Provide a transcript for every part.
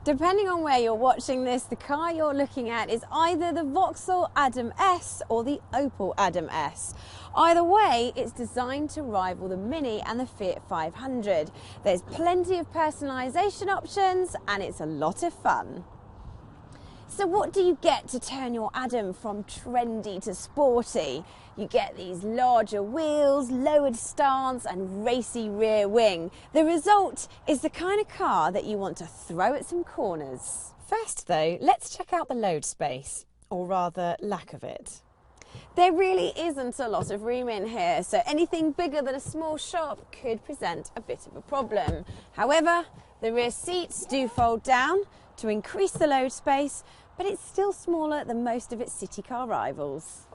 Depending on where you're watching this, the car you're looking at is either the Vauxhall Adam S or the Opel Adam S. Either way, it's designed to rival the Mini and the Fiat 500. There's plenty of personalisation options and it's a lot of fun. So what do you get to turn your Adam from trendy to sporty? You get these larger wheels, lowered stance and racy rear wing. The result is the kind of car that you want to throw at some corners. First though, let's check out the load space, or rather lack of it. There really isn't a lot of room in here, so anything bigger than a small shop could present a bit of a problem. However, the rear seats do fold down to increase the load space, but it's still smaller than most of its city car rivals.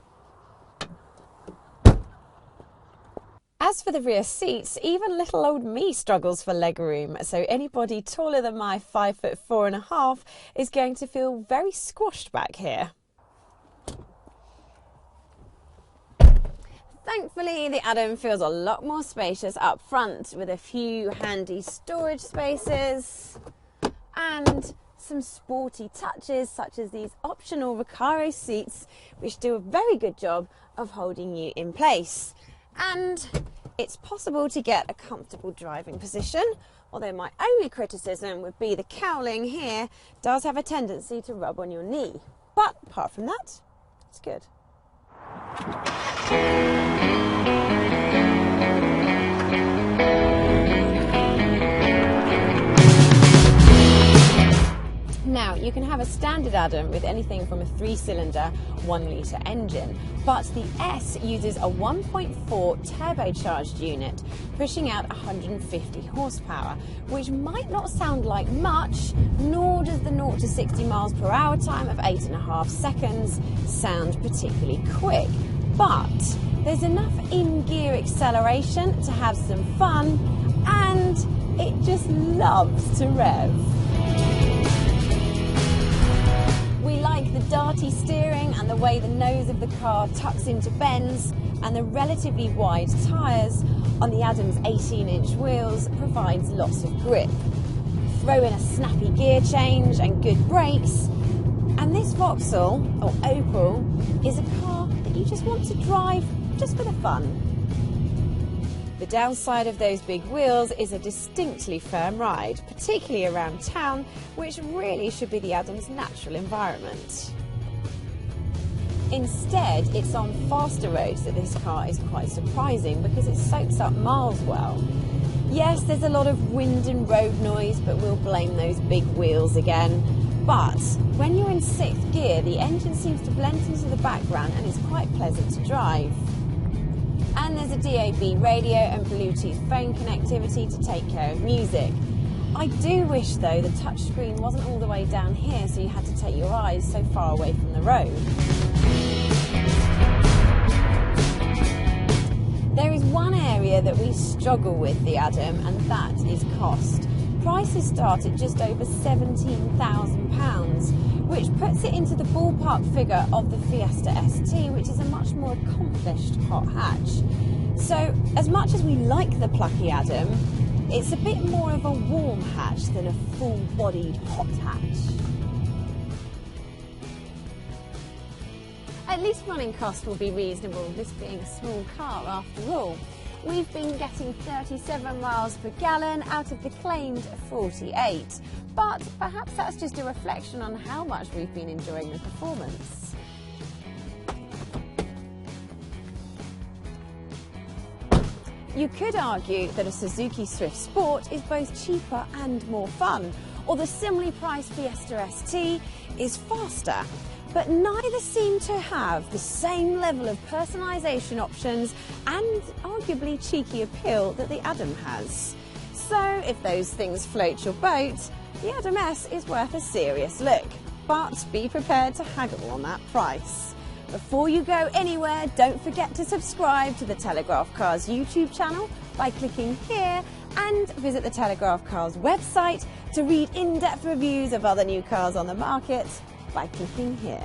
As for the rear seats, even little old me struggles for legroom, so anybody taller than my 5'4.5" is going to feel very squashed back here. Thankfully, the Adam feels a lot more spacious up front, with a few handy storage spaces and some sporty touches such as these optional Recaro seats, which do a very good job of holding you in place. And it's possible to get a comfortable driving position, although my only criticism would be the cowling here does have a tendency to rub on your knee. But apart from that, it's good. Now, you can have a standard Adam with anything from a 3-cylinder, 1-litre engine, but the S uses a 1.4 turbocharged unit, pushing out 150 horsepower, which might not sound like much, nor does the 0 to 60 miles per hour time of 8.5 seconds sound particularly quick. But there's enough in-gear acceleration to have some fun, and it just loves to rev. We like the darty steering and the way the nose of the car tucks into bends, and the relatively wide tyres on the Adam's 18-inch wheels provides lots of grip. Throw in a snappy gear change and good brakes, and this Vauxhall, or Opel, is a car that you just want to drive just for the fun. The downside of those big wheels is a distinctly firm ride, particularly around town, which really should be the Adam's natural environment. Instead, it's on faster roads that this car is quite surprising because it soaks up miles well. Yes, there's a lot of wind and road noise, but we'll blame those big wheels again. But when you're in 6th gear, the engine seems to blend into the background and it's quite pleasant to drive. And there's a DAB radio and Bluetooth phone connectivity to take care of music. I do wish though the touchscreen wasn't all the way down here, so you had to take your eyes so far away from the road. There is one area that we struggle with the Adam, and that is cost. Prices start at just over £17,000, which puts it into the ballpark figure of the Fiesta ST, which is a much more accomplished hot hatch. So, as much as we like the plucky Adam, it's a bit more of a warm hatch than a full-bodied hot hatch. At least running cost will be reasonable, this being a small car after all. We've been getting 37 miles per gallon out of the claimed 48, but perhaps that's just a reflection on how much we've been enjoying the performance. You could argue that a Suzuki Swift Sport is both cheaper and more fun, or the similarly priced Fiesta ST is faster, but neither seem to have the same level of personalisation options and arguably cheeky appeal that the Adam has. So if those things float your boat, the Adam S is worth a serious look, but be prepared to haggle on that price. Before you go anywhere, don't forget to subscribe to the Telegraph Cars YouTube channel by clicking here, and visit the Telegraph Cars website to read in-depth reviews of other new cars on the market by clicking here.